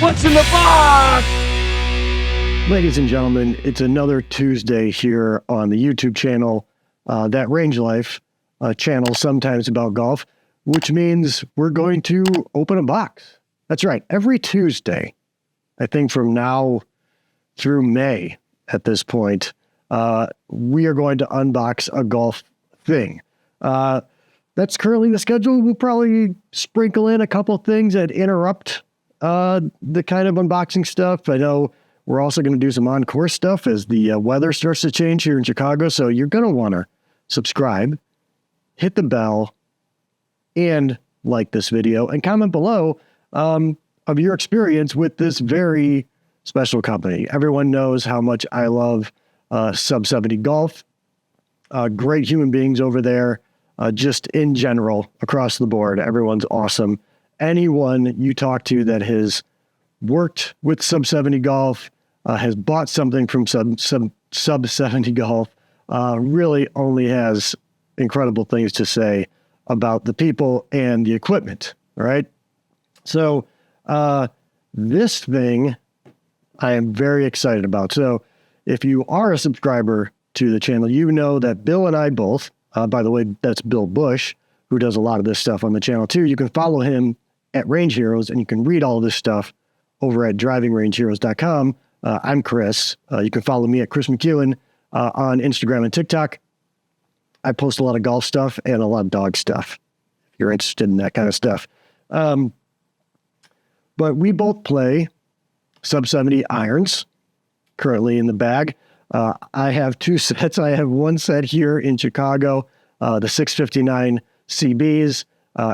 What's in the box? Ladies and gentlemen, it's another Tuesday here on the YouTube channel, That Range Life channel, sometimes about golf, which means we're going to open a box. That's right. Every Tuesday, I think from now through May at this point, we are going to unbox a golf thing. That's currently the schedule. We'll probably sprinkle in a couple things that interrupt the kind of unboxing stuff. I know we're also going to do some on-course stuff as the weather starts to change here in Chicago. So you're going to want to subscribe, hit the bell, and like this video, and comment below of your experience with this very special company. Everyone knows how much I love Sub 70 Golf. Great human beings over there, just in general, across the board. Everyone's awesome. Anyone you talk to that has worked with Sub 70 Golf, has bought something from Sub 70 Golf, really only has incredible things to say about the people and the equipment, all right? So this thing I am very excited about. So if you are a subscriber to the channel, you know that Bill and I both, by the way, that's Bill Bush, who does a lot of this stuff on the channel too. You can follow him at Range Heroes, and you can read all of this stuff over at drivingrangeheroes.com. I'm Chris. You can follow me at Chris McEwen on Instagram and TikTok. I post a lot of golf stuff and a lot of dog stuff, if you're interested in that kind of stuff. But we both play Sub 70 irons currently in the bag. I have two sets. I have one set here in Chicago, the 659 CBs.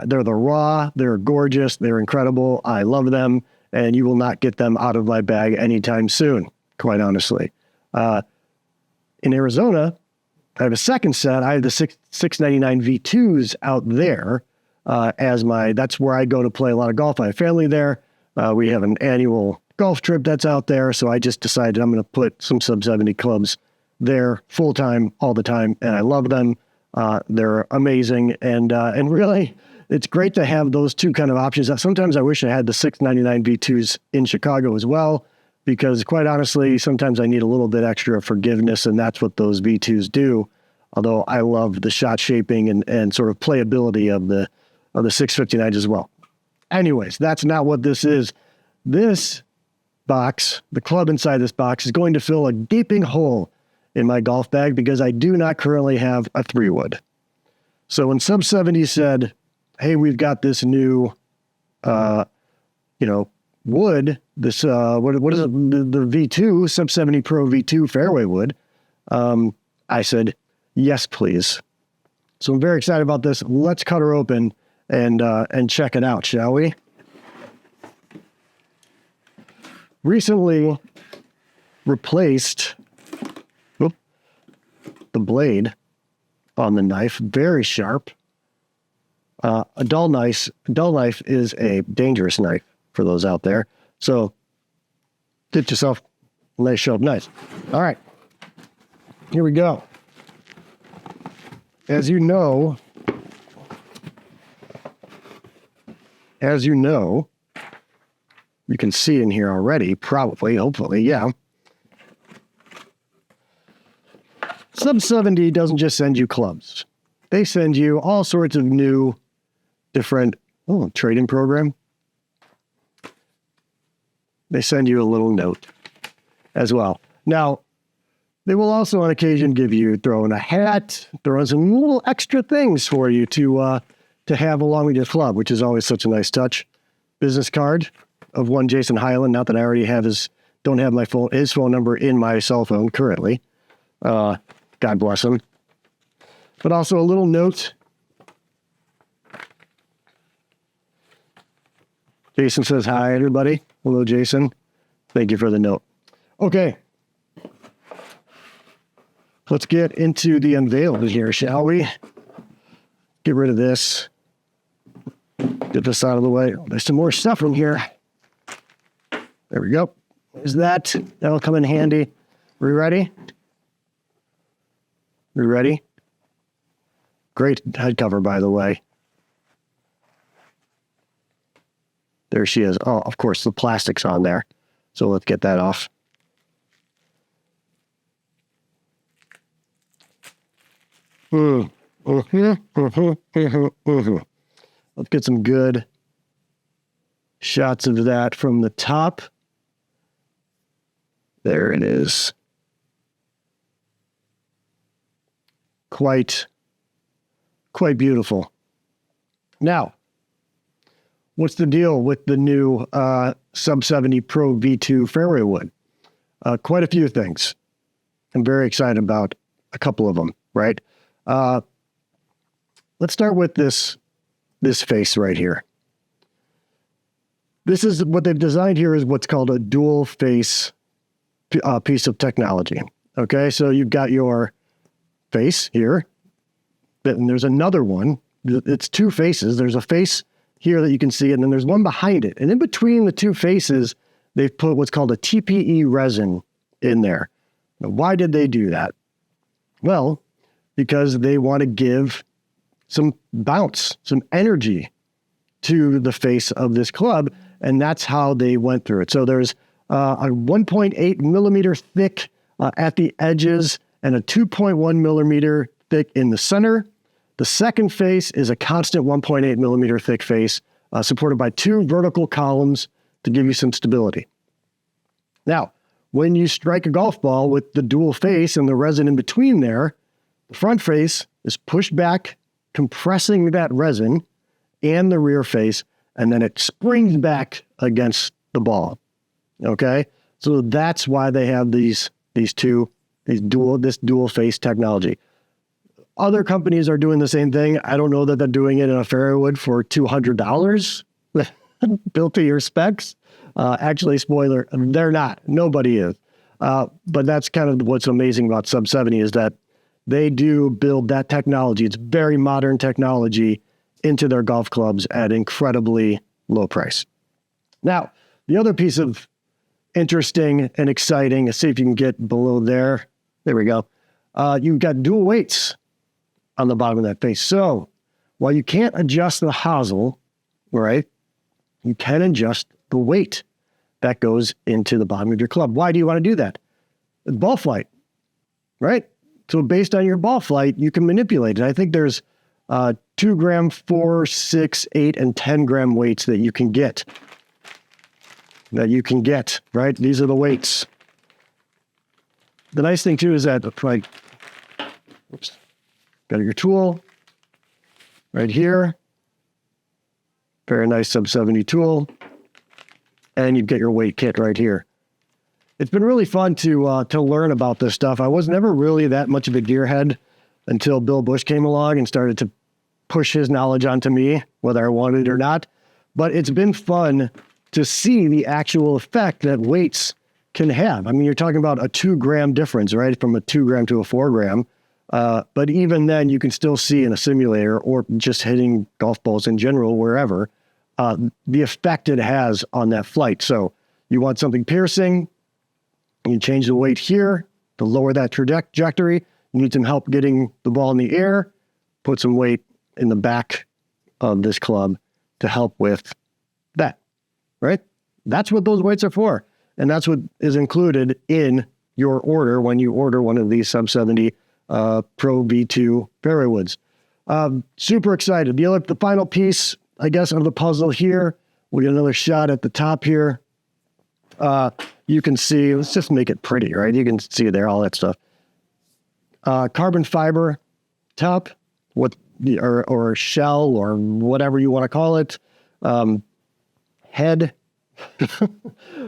They're the raw. They're gorgeous. They're incredible. I love them, and you will not get them out of my bag anytime soon, quite honestly. In Arizona, I have a second set. I have the 699 V2s out there that's where I go to play a lot of golf. I have family there. We have an annual golf trip that's out there, so I just decided I'm going to put some Sub 70 clubs there full time, all the time, and I love them. They're amazing, and really, it's great to have those two kind of options. Sometimes I wish I had the 699 V2s in Chicago as well, because quite honestly, sometimes I need a little bit extra forgiveness, and that's what those V2s do. Although I love the shot shaping and sort of playability of the 659s as well. Anyways, that's not what this is. This box, the club inside this box, is going to fill a gaping hole in my golf bag because I do not currently have a 3-wood. So when Sub 70 said, hey, we've got this new, wood, this, what is it, the V2, Sub 70 Pro V2 Fairway wood, I said, yes, please. So I'm very excited about this. Let's cut her open and check it out, shall we? Recently replaced the blade on the knife, very sharp. A dull knife is a dangerous knife for those out there. So get yourself a nice sharp knife. All right, here we go. As you know, you can see in here already, probably, hopefully, yeah. Sub 70 doesn't just send you clubs. They send you all sorts of new, different, trading program. They send you a little note as well. Now, they will also on occasion throw in a hat, throw in some little extra things for you to have along with your club, which is always such a nice touch. Business card of one Jason Hyland. Not that I already have don't have his phone number in my cell phone currently. God bless him. But also a little note. Jason says, hi, everybody. Hello, Jason. Thank you for the note. Okay. Let's get into the unveiling here, shall we? Get rid of this. Get this out of the way. There's some more stuff in here. There we go. There's that. That'll come in handy. Are we ready? We ready? Great head cover, by the way. There she is. Oh, of course, the plastic's on there. So let's get that off. Let's get some good shots of that from the top. There it is. Quite beautiful. Now, what's the deal with the new Sub 70 Pro V2 Fairway wood? Quite a few things. I'm very excited about a couple of them, right? Let's start with this face right here. This is what they've designed here is what's called a dual face piece of technology. Okay, so you've got your face here, and there's another one. It's two faces. There's a face here that you can see, and then there's one behind it. And in between the two faces, they've put what's called a TPE resin in there. Now, why did they do that? Well, because they want to give some bounce, some energy to the face of this club, and that's how they went through it. So there's a 1.8 millimeter thick at the edges and a 2.1 millimeter thick in the center. The second face is a constant 1.8 millimeter thick face supported by two vertical columns to give you some stability. Now, when you strike a golf ball with the dual face and the resin in between there, the front face is pushed back, compressing that resin, and the rear face, and then it springs back against the ball. Okay? So that's why they have this dual face technology. Other companies are doing the same thing. I don't know that they're doing it in a fairway wood for $200 built to your specs. Actually, spoiler, they're not. Nobody is. But that's kind of what's amazing about Sub 70 is that they do build that technology. It's very modern technology into their golf clubs at incredibly low price. Now, the other piece of interesting and exciting, let's see if you can get below there. There we go. You've got dual weights on the bottom of that face. So while you can't adjust the hosel, right, you can adjust the weight that goes into the bottom of your club. Why do you want to do that? Ball flight, right? So based on your ball flight, you can manipulate it. I think there's 2 gram, 4, 6, 8, and 10 gram weights that you can get. Right? These are the weights. The nice thing too is that, like, oops, got your tool right here. Very nice Sub 70 tool. And you get your weight kit right here. It's been really fun to learn about this stuff. I was never really that much of a gearhead until Bill Bush came along and started to push his knowledge onto me, whether I wanted it or not. But it's been fun to see the actual effect that weights can have. I mean, you're talking about a 2 gram difference, right? From a 2 gram to a 4 gram. But even then, you can still see in a simulator or just hitting golf balls in general, wherever, the effect it has on that flight. So you want something piercing, you change the weight here to lower that trajectory. You need some help getting the ball in the air, put some weight in the back of this club to help with that, right? That's what those weights are for. And that's what is included in your order when you order one of these Sub 70 Pro V2 fairway woods. Super excited. The final piece, I guess, of the puzzle here. We get another shot at the top here. You can see, let's just make it pretty, right? You can see there, all that stuff. Carbon fiber top, or shell, or whatever you want to call it. Head.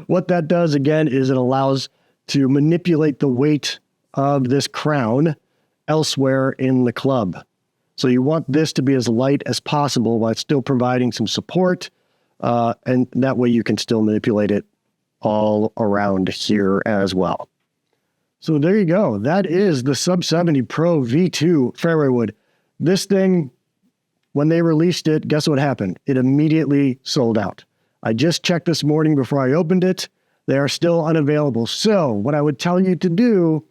What that does, again, is it allows to manipulate the weight of this crown elsewhere in the club. So you want this to be as light as possible while still providing some support, and that way you can still manipulate it all around here as well. So there you go. That is the Sub 70 Pro V2 fairway wood. This thing, when they released it, guess what happened? It immediately sold out. I just checked this morning before I opened it. They are still unavailable. So what I would tell you to do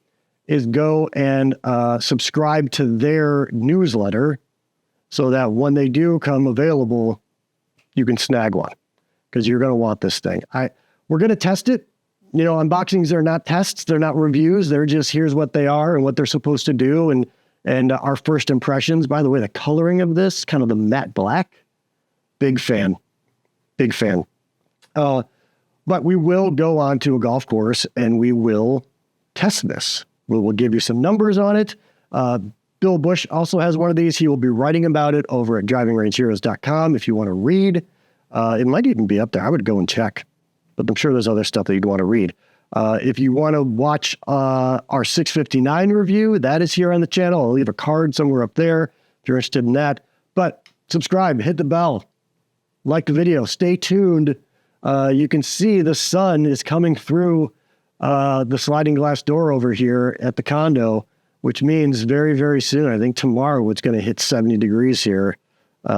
is go and subscribe to their newsletter so that when they do come available, you can snag one. because you're going to want this thing. We're going to test it. You know, unboxings are not tests. They're not reviews. They're just, here's what they are and what they're supposed to do. And our first impressions. By the way, the coloring of this, kind of the matte black, big fan. But we will go on to a golf course and we will test this. We'll give you some numbers on it. Bill Bush also has one of these. He will be writing about it over at drivingrangeheroes.com if you want to read. It might even be up there. I would go and check, but I'm sure there's other stuff that you'd want to read. If you want to watch our 659 review, that is here on the channel. I'll leave a card somewhere up there if you're interested in that. But subscribe, hit the bell, like the video, stay tuned. You can see the sun is coming through the sliding glass door over here at the condo, which means very, very soon, I think tomorrow, it's going to hit 70 degrees here.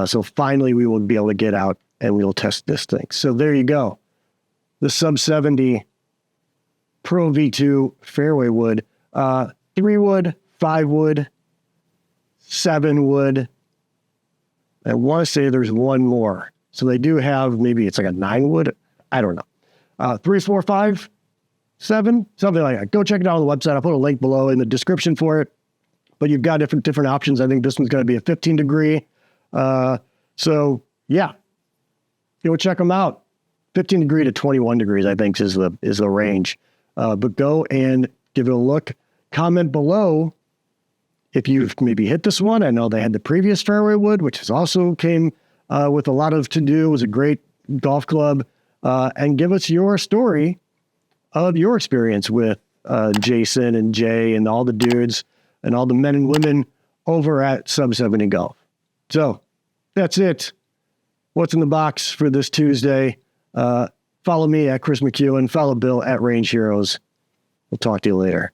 So finally, we will be able to get out and we will test this thing. So there you go. The Sub 70 Pro V2 Fairway wood, 3 wood, 5 wood, 7 wood. I want to say there's one more. So they do have, maybe it's like a 9 wood. I don't know. 3, 4, 5, 7, something like that. Go check it out on the website. I'll put a link below in the description for it. But you've got different options. I think this one's going to be a 15 degree. So yeah, go check them out. 15 degree to 21 degrees, I think is the range. But go and give it a look. Comment below if you've maybe hit this one. I know they had the previous Fairway wood, which is also came with a lot of to-do. It was a great golf club. And give us your story of your experience with Jason and Jay and all the dudes and all the men and women over at Sub 70 Golf. So that's it. What's in the box for this Tuesday? Follow me at Chris McEwen. Follow Bill at Range Heroes. We'll talk to you later.